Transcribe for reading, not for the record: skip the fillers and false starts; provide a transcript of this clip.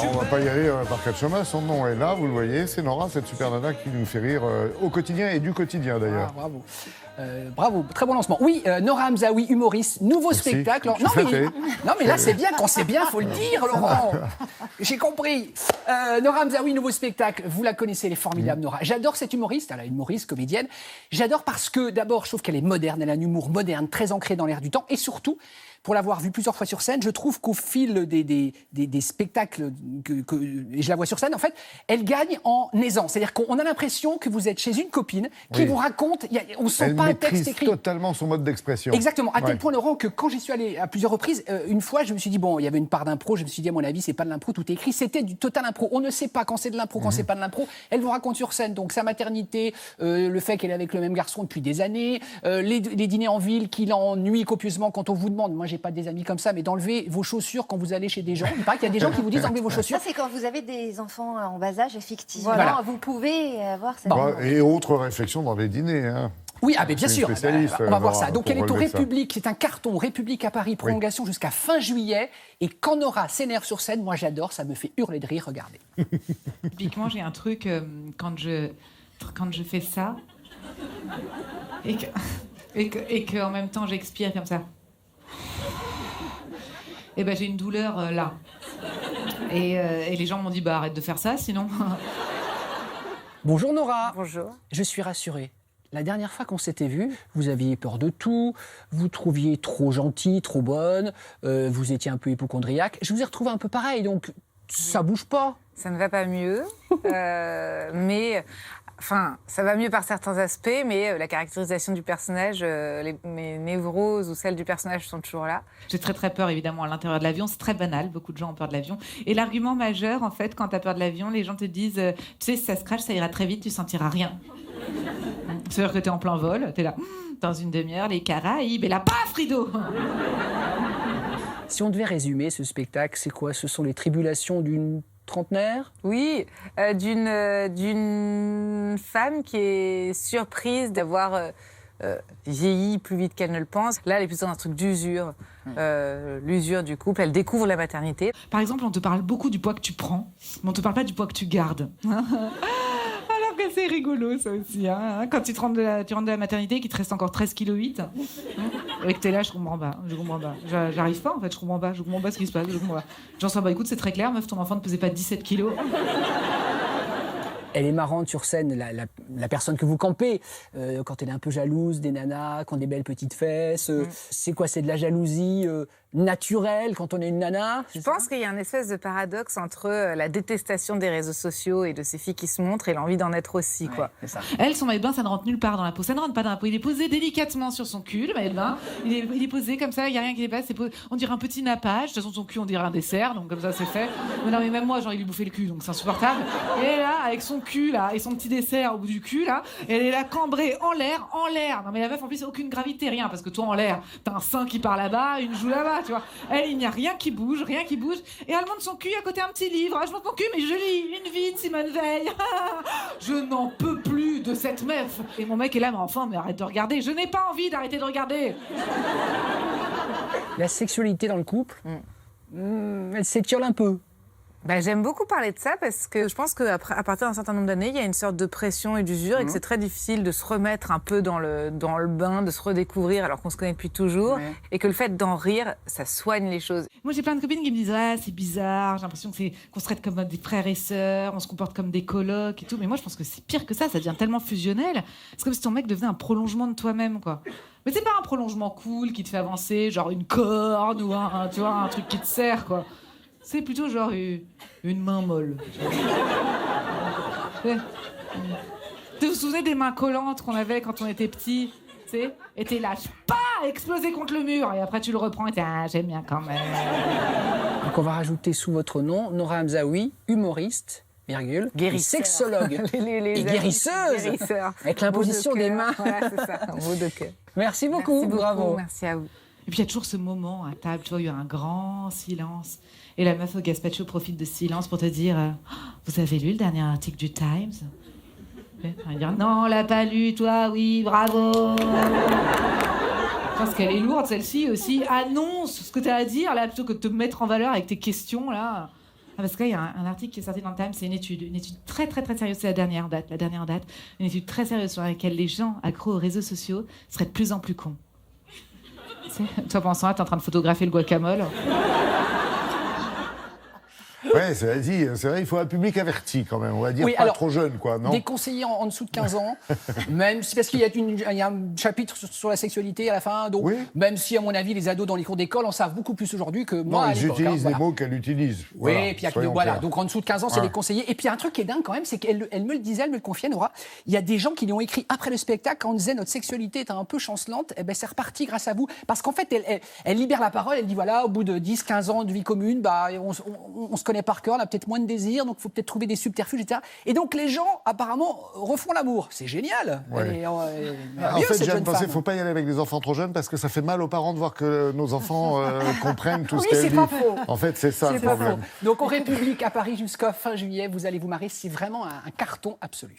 on va pas y aller par quatre chemins. Son nom est là, vous le voyez. C'est Nora, cette super nana qui nous fait rire au quotidien et du quotidien d'ailleurs. Ah, bravo. Bravo, très bon lancement. Oui, Nora Hamzaoui, humoriste, nouveau Merci. spectacle. Non, mais là, c'est bien, quand c'est bien, faut le dire, Laurent. J'ai compris. Nora Hamzaoui, nouveau spectacle. Vous la connaissez, elle est formidable, Nora. J'adore cette humoriste, elle est humoriste, comédienne. J'adore parce que, d'abord, je trouve qu'elle est moderne, elle a un humour moderne, très ancré dans l'air du temps. Et surtout, pour l'avoir vue plusieurs fois sur scène, je trouve qu'au fil des spectacles et je la vois sur scène, en fait, elle gagne en aisance. C'est-à-dire qu'on a l'impression que vous êtes chez une copine qui vous raconte, on ne sent pas un texte écrit. Elle maîtrise totalement son mode d'expression. Exactement. À tel point, Laurent, que quand j'y suis allé à plusieurs reprises, une fois, je me suis dit, bon, il y avait une part d'impro, je me suis dit, à mon avis, c'est pas de l'impro, tout est écrit. C'était du total impro. On ne sait pas quand c'est de l'impro, quand c'est pas de l'impro. Elle vous raconte sur scène, donc sa maternité, le fait qu'elle est avec le même garçon depuis des années, les dîners en ville qui l'ennuient copieusement quand on vous demande. Moi, j'ai pas des amis comme ça, mais d'enlever vos chaussures quand vous allez chez des gens. Il paraît qu'il y a des gens qui vous disent d'enlever vos chaussures. Ça, c'est quand vous avez des enfants en bas âge, effectivement. Voilà. Vous pouvez avoir cette... Et autres réflexions dans les dîners. Hein. Oui, mais bien sûr. On va voir ça. Nora, Donc, elle est au relever ça. République. C'est un carton République à Paris, prolongation jusqu'à fin juillet. Et quand Nora s'énerve sur scène, moi, j'adore. Ça me fait hurler de rire. Regardez. Typiquement, j'ai un truc quand je fais ça et que en même temps j'expire comme ça. Et ben j'ai une douleur là. Et les gens m'ont dit arrête de faire ça sinon. Bonjour Nora. Bonjour. Je suis rassurée. La dernière fois qu'on s'était vus, vous aviez peur de tout, vous trouviez trop gentille, trop bonne, vous étiez un peu hypocondriaque. Je vous ai retrouvé un peu pareil, donc ça bouge pas. Ça ne va pas mieux, mais... Enfin, ça va mieux par certains aspects, mais la caractérisation du personnage, mes névroses ou celles du personnage sont toujours là. J'ai très très peur évidemment à l'intérieur de l'avion, c'est très banal, beaucoup de gens ont peur de l'avion. Et l'argument majeur en fait, quand t'as peur de l'avion, les gens te disent, tu sais, si ça se crache, ça ira très vite, tu sentiras rien. C'est-à-dire que t'es en plein vol, t'es là, dans une demi-heure, les Caraïbes, et là, paf, rideau. Si on devait résumer ce spectacle, c'est quoi? Ce sont les tribulations d'une trentenaire? Oui, d'une femme qui est surprise d'avoir vieilli plus vite qu'elle ne le pense. Là, elle est plutôt dans un truc d'usure, l'usure du couple. Elle découvre la maternité. Par exemple, on te parle beaucoup du poids que tu prends, mais on te parle pas du poids que tu gardes. Alors que c'est rigolo, ça aussi. Hein. Quand tu rentres de la maternité et qu'il te reste encore 13,8 kg, et que t'es là, je comprends pas. J'arrive pas, en fait, je comprends pas ce qui se passe. J'en sais, écoute, c'est très clair, meuf, ton enfant ne pesait pas 17 kilos. Elle est marrante sur scène, la personne que vous campez, quand elle est un peu jalouse des nanas, qui ont des belles petites fesses. C'est quoi? C'est de la jalousie naturelle quand on est une nana? Je pense qu'il y a un espèce de paradoxe entre la détestation des réseaux sociaux et de ces filles qui se montrent et l'envie d'en être aussi, quoi. C'est ça. Elle, son maillot de bain, ça ne rentre nulle part dans la peau. Ça ne rentre pas dans la peau. Il est posé délicatement sur son cul, le maillot de bain. Il est posé comme ça, il n'y a rien qui dépasse. On dirait un petit nappage. De toute façon, son cul, on dirait un dessert, donc comme ça, c'est fait. Mais non, mais même moi, j'ai envie de lui bouffer le cul, donc c'est insupportable. Et elle est là, avec son cul, là, et son petit dessert au bout du cul, là. Elle est là, cambrée en l'air. Non, mais la meuf, en plus, aucune gravité, rien. Parce que toi, en l'air, t'as un sein qui part là-bas, une joue là-bas, tu vois. Elle, il n'y a rien qui bouge. Et elle monte son cul à côté un petit livre. Je monte mon cul, mais je lis Une vie de Simone Veil. Je n'en peux plus de cette meuf. Et mon mec est là, mais enfin, mais arrête de regarder. Je n'ai pas envie d'arrêter de regarder. La sexualité dans le couple, elle s'étiole un peu. J'aime beaucoup parler de ça parce que je pense qu'à partir d'un certain nombre d'années, il y a une sorte de pression et d'usure et que c'est très difficile de se remettre un peu dans le bain, de se redécouvrir alors qu'on se connaît depuis toujours et que le fait d'en rire, ça soigne les choses. Moi, j'ai plein de copines qui me disent c'est bizarre, j'ai l'impression qu'on se traite comme des frères et sœurs, on se comporte comme des colocs et tout. Mais moi, je pense que c'est pire que ça devient tellement fusionnel. C'est comme si ton mec devenait un prolongement de toi-même, quoi. Mais c'est pas un prolongement cool qui te fait avancer, genre une corne ou un truc qui te sert, quoi. C'est plutôt genre une main molle. Vous vous souvenez des mains collantes qu'on avait quand on était petit, tu sais? Et t'es là, exploser contre le mur. Et après tu le reprends et t'es j'aime bien quand même. Donc on va rajouter sous votre nom Nora Hamzaoui, humoriste, virgule, guérisseur. Sexologue les et guérisseuse. Guérisseur. Avec l'imposition des mains. Voilà, c'est ça, un mot de cœur. Merci beaucoup, bravo. Merci à vous. Et puis il y a toujours ce moment à table, tu vois, il y a un grand silence. Et la meuf au gazpacho profite de ce silence pour te dire vous avez lu le dernier article du Times? Elle va dire non, on l'a pas lu, toi, oui, bravo. Je pense qu'elle est lourde, celle-ci aussi. Annonce ce que tu as à dire, là, plutôt que de te mettre en valeur avec tes questions, là. Parce qu'il y a un article qui est sorti dans le Time, c'est une étude très très très sérieuse, c'est la dernière date, une étude très sérieuse sur laquelle les gens accros aux réseaux sociaux seraient de plus en plus cons. Toi, pensant, t'es en train de photographier le guacamole. Ouais, c'est vrai, il faut un public averti quand même, on va dire, Oui, pas alors, trop jeune, quoi, non? Des conseillers en dessous de 15 ans, même si, parce qu'il y a un chapitre sur la sexualité à la fin, donc Oui. même si, à mon avis, les ados dans les cours d'école en savent beaucoup plus aujourd'hui que moi Non, à ils l'époque. utilisent Voilà. les mots qu'elle utilise. Oui, Voilà, et puis il y a que soyons voilà. clairs. Donc en dessous de 15 ans, c'est Ouais. les conseillers. Et puis un truc qui est dingue quand même, c'est qu'elle me le disait, elle me le confiait, Nora. Il y a des gens qui lui ont écrit après le spectacle, quand on disait notre sexualité est un peu chancelante, eh ben c'est reparti grâce à vous. Parce qu'en fait, elle libère la parole, elle dit voilà, au bout de 10, 15 ans de vie commune, bah, on se connaît par cœur, on a peut-être moins de désir, donc il faut peut-être trouver des subterfuges, etc. Et donc les gens, apparemment, refont l'amour. C'est génial. Ouais. Elle est En merveilleuse, fait, cette Jeanne jeune pensait qu'il femme. ne faut pas y aller avec des enfants trop jeunes parce que ça fait mal aux parents de voir que nos enfants comprennent tout ce Oui, qu'elle c'est dit. pas faux. En fait, c'est ça le C'est pas problème. faux. Donc, au République à Paris jusqu'à fin juillet, vous allez vous marrer. C'est vraiment un carton absolu.